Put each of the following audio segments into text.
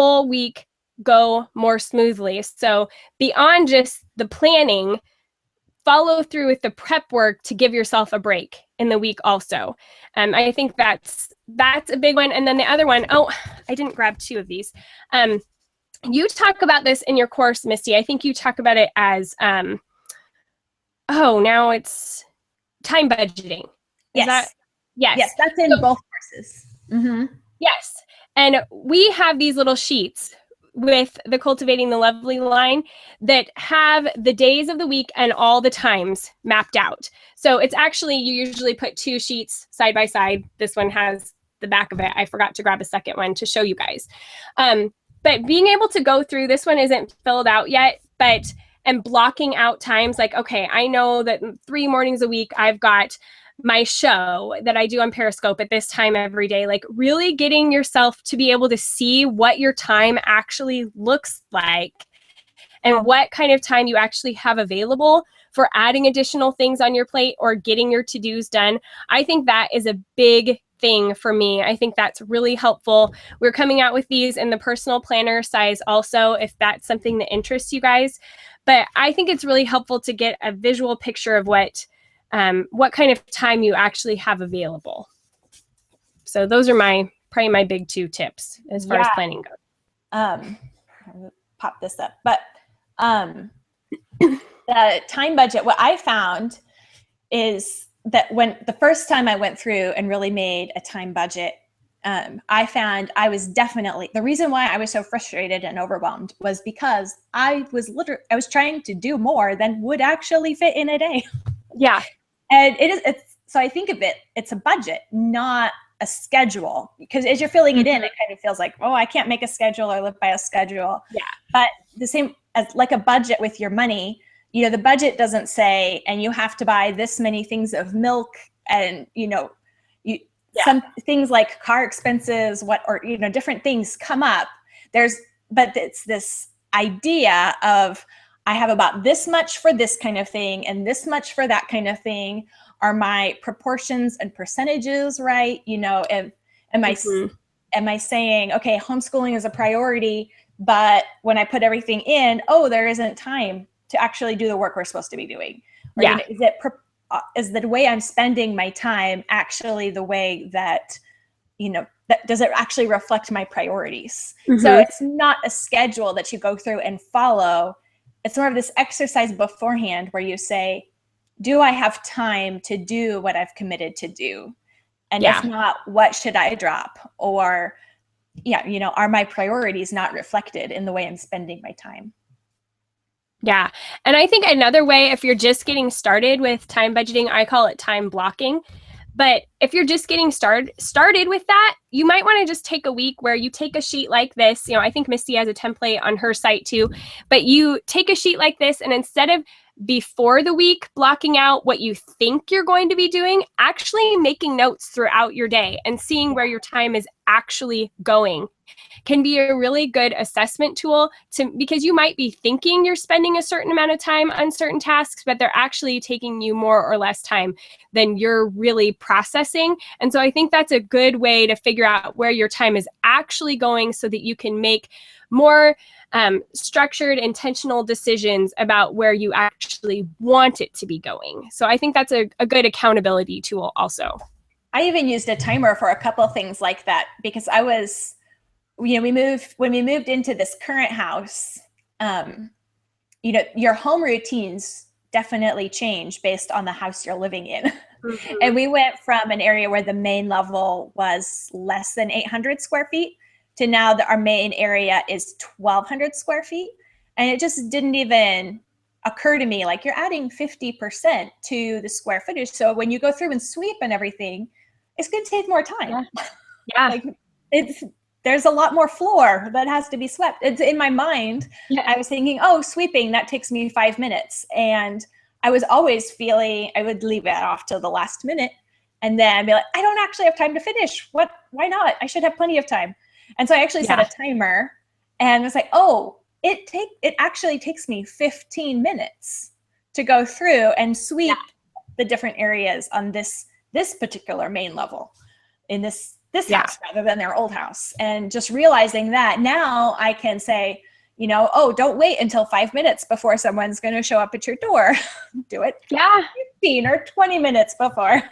whole week go more smoothly. So beyond just the planning, follow through with the prep work to give yourself a break in the week also. I think that's a big one. And then the other one, oh, I didn't grab two of these. You talk about this in your course, Mystie. I think you talk about it as, now it's time budgeting. Yes. Yes, that's in both courses. Mm-hmm. Yes. And we have these little sheets with the Cultivating the Lovely line that have the days of the week and all the times mapped out. So it's actually, you usually put two sheets side by side. This one has the back of it. I forgot to grab a second one to show you guys. But being able to go through, this one isn't filled out yet, and blocking out times like, okay, I know that 3 mornings a week I've got my show that I do on Periscope at this time every day, like really getting yourself to be able to see what your time actually looks like and what kind of time you actually have available for adding additional things on your plate or getting your to-dos done. I think that is a big thing for me. I think that's really helpful. We're coming out with these in the personal planner size also, if that's something that interests you guys. But I think it's really helpful to get a visual picture of what kind of time you actually have available. So those are probably my big 2 tips as far as planning goes. I'm gonna pop this up, but the time budget, what I found is that when the first time I went through and really made a time budget, I found I was definitely, the reason why I was so frustrated and overwhelmed was because I was trying to do more than would actually fit in a day. Yeah. And so I think of it, it's a budget, not a schedule, because as you're filling it in, it kind of feels like, oh, I can't make a schedule or live by a schedule. Yeah. But the same as like a budget with your money, the budget doesn't say, and you have to buy this many things of milk and, some things like car expenses, different things come up. But it's this idea of, I have about this much for this kind of thing and this much for that kind of thing. Are my proportions and percentages right? Am I saying, okay, homeschooling is a priority, but when I put everything in, there isn't time to actually do the work we're supposed to be doing? Or, is the way I'm spending my time actually the way that, that does it actually reflect my priorities? So it's not a schedule that you go through and follow. It's more of this exercise beforehand where you say, do I have time to do what I've committed to do? And if not, what should I drop? Or, are my priorities not reflected in the way I'm spending my time? Yeah. And I think another way, if you're just getting started with time budgeting, I call it time blocking. But if you're just getting started with that, you might want to just take a week where you take a sheet like this. I think Mystie has a template on her site too, but you take a sheet like this, and instead of before the week blocking out what you think you're going to be doing, actually making notes throughout your day and seeing where your time is actually going can be a really good assessment tool because you might be thinking you're spending a certain amount of time on certain tasks, but they're actually taking you more or less time than you're really processing. And so I think that's a good way to figure out where your time is actually going so that you can make more structured, intentional decisions about where you actually want it to be going. So I think that's a good accountability tool also. I even used a timer for a couple of things like that because when we moved into this current house, your home routines definitely change based on the house you're living in. And we went from an area where the main level was less than 800 square feet to now that our main area is 1,200 square feet. And it just didn't even occur to me, like, you're adding 50% to the square footage. So when you go through and sweep and everything, it's going to take more time. Yeah. There's a lot more floor that has to be swept. It's in my mind. Yeah. I was thinking, sweeping, that takes me 5 minutes. And I was always feeling, I would leave it off till the last minute and then be like, I don't actually have time to finish. Why not? I should have plenty of time. And so I actually set a timer and was like, it actually takes me 15 minutes to go through and sweep the different areas on this particular main level in this this house rather than their old house. And just realizing that now I can say, you know, oh, don't wait until 5 minutes before someone's going to show up at your door. Do it 15 or 20 minutes before.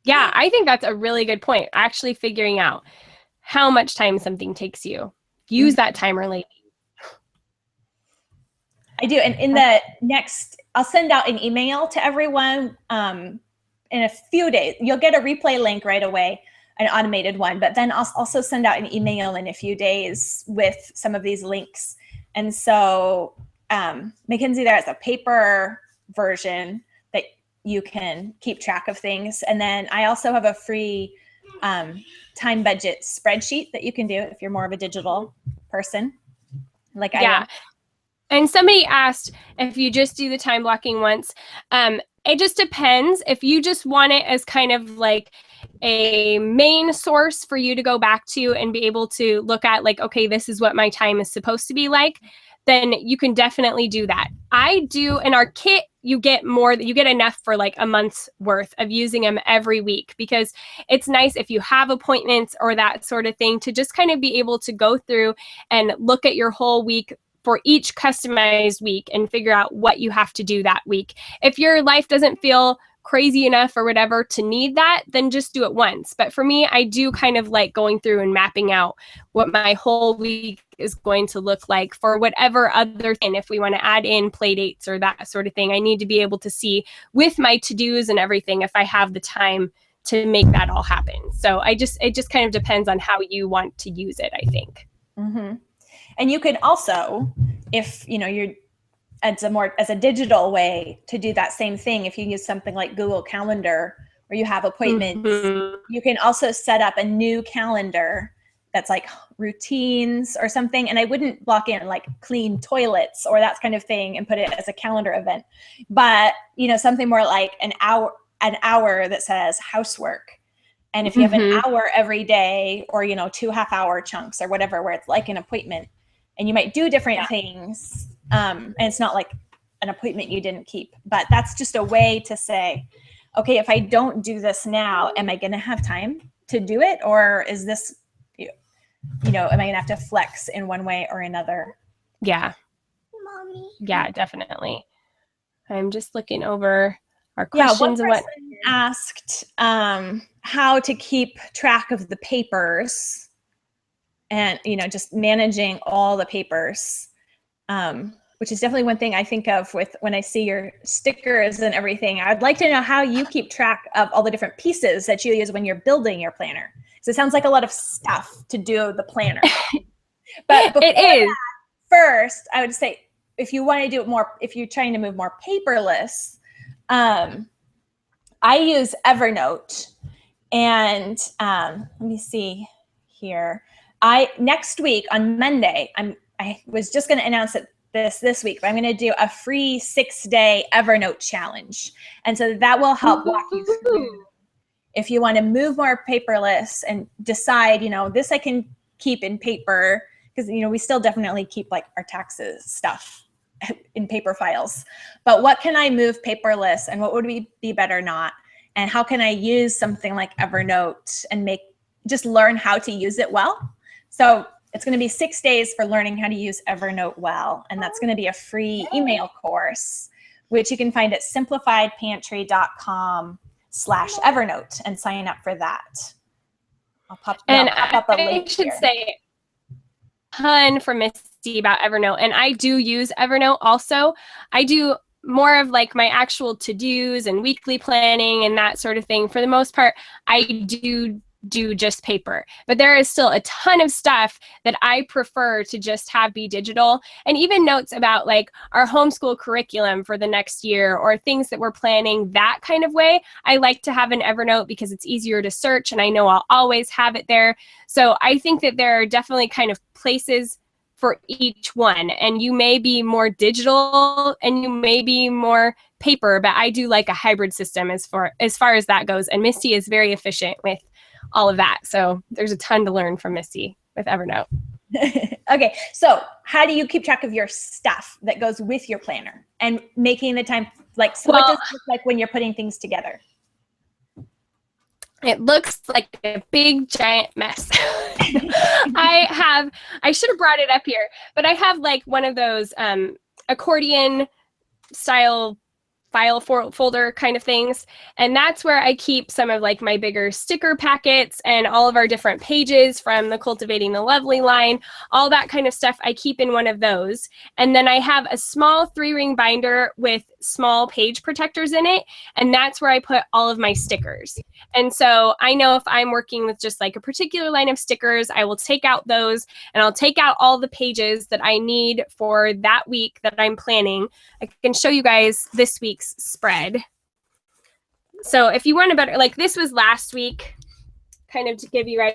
Yeah, I think that's a really good point. Actually figuring out how much time something takes you. Use that timer lady. I do. And in the next, I'll send out an email to everyone in a few days. You'll get a replay link right away, an automated one, but then I'll also send out an email in a few days with some of these links. And so Mackenzie, there's a paper version that you can keep track of things. And then I also have a free time budget spreadsheet that you can do if you're more of a digital person like I am. And somebody asked if you just do the time blocking once. It just depends. If you just want it as kind of like a main source for you to go back to and be able to look at like, okay, this is what my time is supposed to be like, then you can definitely do that. I do in our kit, you get enough for like a month's worth of using them every week, because it's nice if you have appointments or that sort of thing to just kind of be able to go through and look at your whole week for each customized week and figure out what you have to do that week. If your life doesn't feel crazy enough or whatever to need that, then just do it once. But for me, I do kind of like going through and mapping out what my whole week is going to look like for whatever other thing. If we want to add in play dates or that sort of thing, I need to be able to see with my to-dos and everything if I have the time to make that all happen. So it just kind of depends on how you want to use it, I think. Mm-hmm. And you can also, if you know you're as a digital way to do that same thing, if you use something like Google Calendar where you have appointments, you can also set up a new calendar that's like routines or something. And I wouldn't block in like clean toilets or that kind of thing and put it as a calendar event, but you know, something more like an hour that says housework. And if you have an hour every day, or, you know, 2 half-hour chunks or whatever, where it's like an appointment and you might do different things. And it's not like an appointment you didn't keep, but that's just a way to say, okay, if I don't do this now, am I going to have time to do it? Or is this, you know, am I going to have to flex in one way or another? Yeah. Mommy. Yeah, definitely. I'm just looking over our questions. One person asked how to keep track of the papers and, you know, just managing all the papers, which is definitely one thing I think of with when I see your stickers and everything. I'd like to know how you keep track of all the different pieces that you use when you're building your planner. So it sounds like a lot of stuff to do the planner. But it is. First, I would say if you want to do it more, if you're trying to move more paperless, I use Evernote, and let me see here. Next week on Monday, I was just going to announce it this week, but I'm going to do a free 6-day Evernote challenge, and so that will help walk you through if you want to move more paperless and decide, you know, this I can keep in paper, because you know we still definitely keep like our taxes stuff in paper files, but what can I move paperless and what would be better not? And how can I use something like Evernote and just learn how to use it well? So it's going to be 6 days for learning how to use Evernote well. And that's going to be a free email course, which you can find at simplifiedpantry.com/Evernote and sign up for that. I'll pop up a link I should here. say a ton for Misty about Evernote. And I do use Evernote also. I do more of like my actual to-dos and weekly planning and that sort of thing. For the most part, I do just paper, but there is still a ton of stuff that I prefer to just have be digital, and even notes about like our homeschool curriculum for the next year or things that we're planning that kind of way. I like to have an Evernote because it's easier to search and I know I'll always have it there. So I think that there are definitely kind of places for each one, and you may be more digital and you may be more paper, but I do like a hybrid system as far as that goes, and Misty is very efficient with all of that. So there's a ton to learn from Misty with Evernote. Okay, so how do you keep track of your stuff that goes with your planner and making the time, like, so what does it look like when you're putting things together? It looks like a big giant mess. I should have brought it up here, but I have like one of those accordion style file folder kind of things. And that's where I keep some of like my bigger sticker packets and all of our different pages from the Cultivating the Lovely line, all that kind of stuff I keep in one of those. And then I have a small 3-ring binder with small page protectors in it. And that's where I put all of my stickers. And so I know if I'm working with just like a particular line of stickers, I will take out those and I'll take out all the pages that I need for that week that I'm planning. I can show you guys this week's spread. So if you want a better, like this was last week, kind of to give you an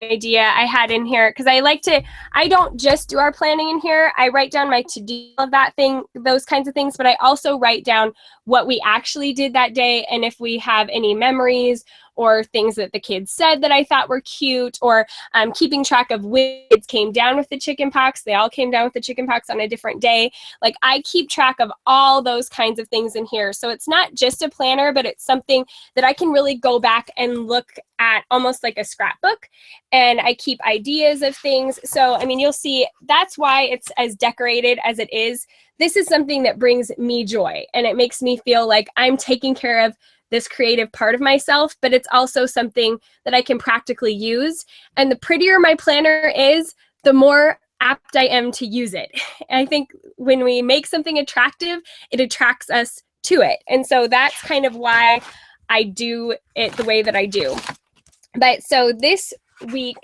idea, I had in here, because I don't just do our planning in here. I write down my to-do of that thing, those kinds of things, but I also write down what we actually did that day and if we have any memories or things that the kids said that I thought were cute, or keeping track of which kids came down with the chickenpox. They all came down with the chickenpox on a different day. Like I keep track of all those kinds of things in here. So it's not just a planner, but it's something that I can really go back and look at almost like a scrapbook. And I keep ideas of things. So, I mean, you'll see that's why it's as decorated as it is. This is something that brings me joy and it makes me feel like I'm taking care of this creative part of myself, but it's also something that I can practically use. And the prettier my planner is, the more apt I am to use it. And I think when we make something attractive, it attracts us to it. And so that's kind of why I do it the way that I do. But so this week,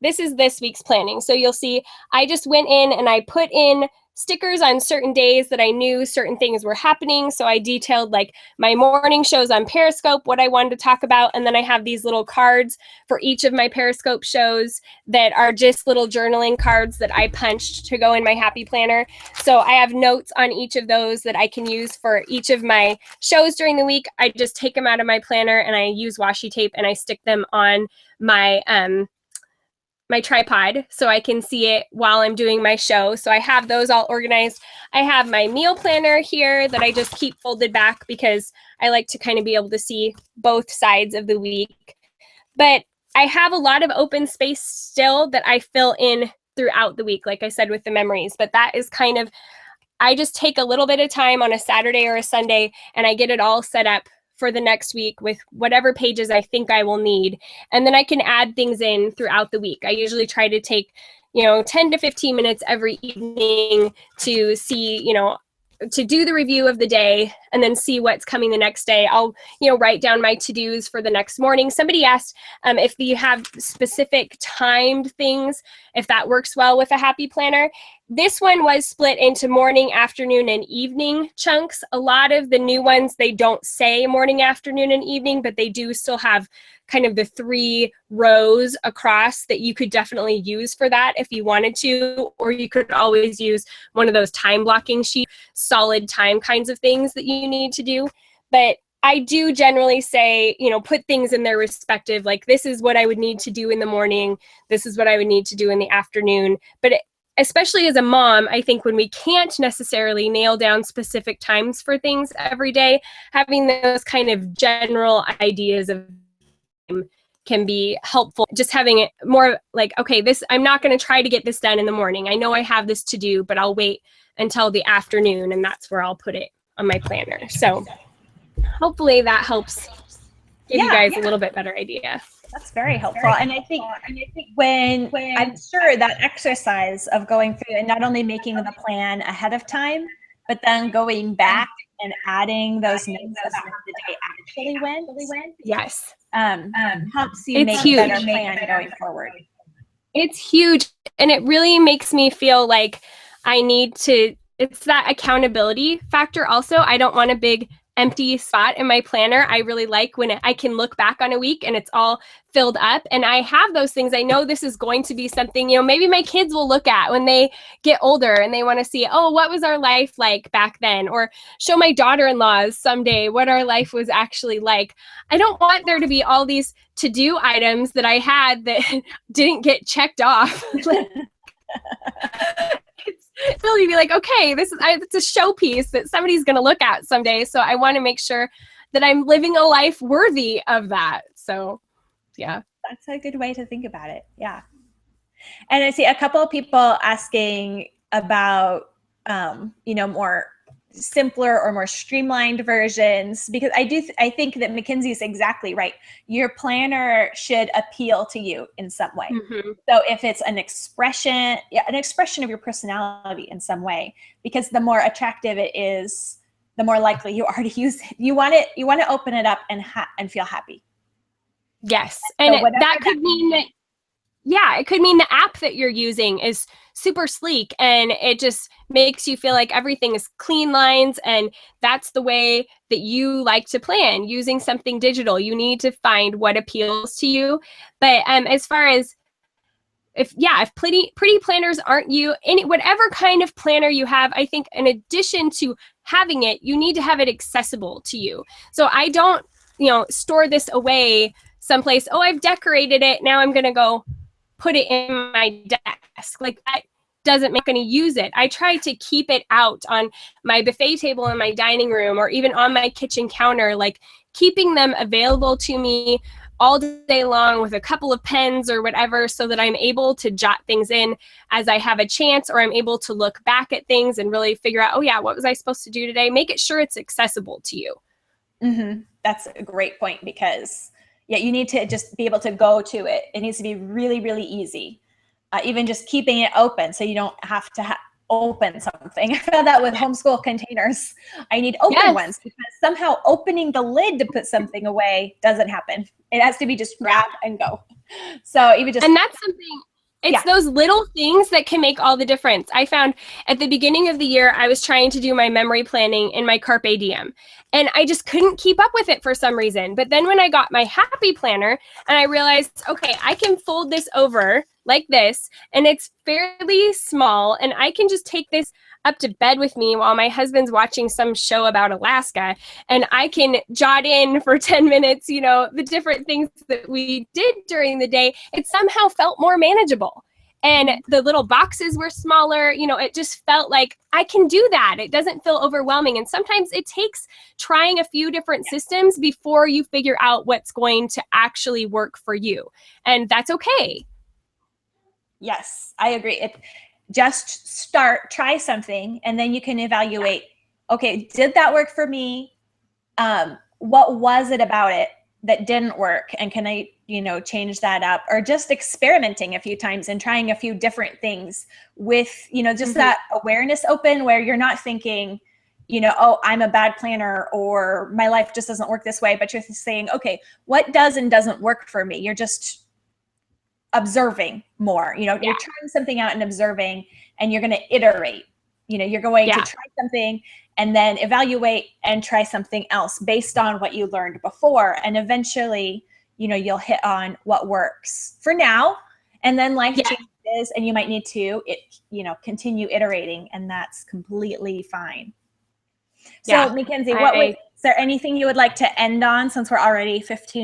this is this week's planning. So you'll see I just went in and I put in stickers on certain days that I knew certain things were happening. So I detailed like my morning shows on Periscope, what I wanted to talk about. And then I have these little cards for each of my Periscope shows that are just little journaling cards that I punched to go in my happy planner. So I have notes on each of those that I can use for each of my shows during the week. I just take them out of my planner and I use washi tape and I stick them on my my tripod so I can see it while I'm doing my show. So I have those all organized. I have my meal planner here that I just keep folded back because I like to kind of be able to see both sides of the week. But I have a lot of open space still that I fill in throughout the week, like I said, with the memories. But that is kind of, I just take a little bit of time on a Saturday or a Sunday and I get it all set up for the next week with whatever pages I think I will need. And then I can add things in throughout the week. I usually try to take, 10 to 15 minutes every evening to see, to do the review of the day and then see what's coming the next day. I'll, write down my to-dos for the next morning. Somebody asked if you have specific timed things, if that works well with a happy planner. This one was split into morning, afternoon, and evening chunks. A lot of the new ones, they don't say morning, afternoon, and evening, but they do still have kind of the 3 rows across that you could definitely use for that if you wanted to, or you could always use one of those time blocking sheet, solid time kinds of things that you need to do. But I do generally say, put things in their respective, like this is what I would need to do in the morning. This is what I would need to do in the afternoon. But especially as a mom, I think when we can't necessarily nail down specific times for things every day, having those kind of general ideas of can be helpful. Just having it more like, okay, I'm not going to try to get this done in the morning. I know I have this to do, but I'll wait until the afternoon and that's where I'll put it on my planner. So hopefully that helps give you guys a little bit better idea. That's very helpful. And I think when I'm sure that exercise of going through and not only making the plan ahead of time, but then going back and adding those notes about how the day actually went. Yes. Helps you make a better plan going forward. It's huge. And it really makes me feel like I need to, it's that accountability factor also. I don't want a big empty spot in my planner. I really like when I can look back on a week and it's all filled up and I have those things. I know this is going to be something, maybe my kids will look at when they get older and they want to see, oh, what was our life like back then? Or show my daughter-in-laws someday what our life was actually like. I don't want there to be all these to-do items that I had that didn't get checked off. It's really be like, okay, it's a showpiece that somebody's going to look at someday. So I want to make sure that I'm living a life worthy of that. So yeah. That's a good way to think about it. Yeah. And I see a couple of people asking about, more simpler or more streamlined versions, because I think that MacKenzie is exactly right. Your planner should appeal to you in some way. Mm-hmm. So if it's an expression of your personality in some way, because the more attractive it is, the more likely you are to use it. You want to open it up and feel happy. Yes. And so that could mean that, yeah, it could mean the app that you're using is super sleek and it just makes you feel like everything is clean lines, and that's the way that you like to plan, using something digital. You need to find what appeals to you. But as far as if pretty planners aren't you, whatever kind of planner you have, I think in addition to having it, you need to have it accessible to you. So I don't, store this away someplace. Oh, I've decorated it. Now I'm going to go put it in my desk. Like that doesn't make any use it. I try to keep it out on my buffet table in my dining room or even on my kitchen counter, like keeping them available to me all day long with a couple of pens or whatever, so that I'm able to jot things in as I have a chance, or I'm able to look back at things and really figure out, oh yeah, what was I supposed to do today? Make it sure it's accessible to you. Mm-hmm. That's a great point, because you need to just be able to go to it. It needs to be really, really easy. Even just keeping it open so you don't have to open something. I found that with homeschool containers. I need open ones, because somehow opening the lid to put something away doesn't happen. It has to be just grab and go. So even just, and that's something, it's those little things that can make all the difference. I found at the beginning of the year, I was trying to do my memory planning in my Carpe Diem, and I just couldn't keep up with it for some reason. But then when I got my Happy Planner and I realized, okay, I can fold this over like this, and it's fairly small, and I can just take this up to bed with me while my husband's watching some show about Alaska, and I can jot in for 10 minutes, the different things that we did during the day. It somehow felt more manageable. And the little boxes were smaller, it just felt like I can do that. It doesn't feel overwhelming. And sometimes it takes trying a few different systems before you figure out what's going to actually work for you. And that's okay. Yes, I agree. Just try something, and then you can evaluate, okay, did that work for me? What was it about it that didn't work? And can I, change that up? Or just experimenting a few times and trying a few different things with, just that awareness open, where you're not thinking, oh, I'm a bad planner, or my life just doesn't work this way, but you're saying, okay, what does and doesn't work for me? You're just observing more, you're trying something out and observing, and you're going to iterate, you're going to try something and then evaluate and try something else based on what you learned before. And eventually, you'll hit on what works for now, and then life changes and you might need to, continue iterating, and that's completely fine. So MacKenzie, is there anything you would like to end on, since we're already 15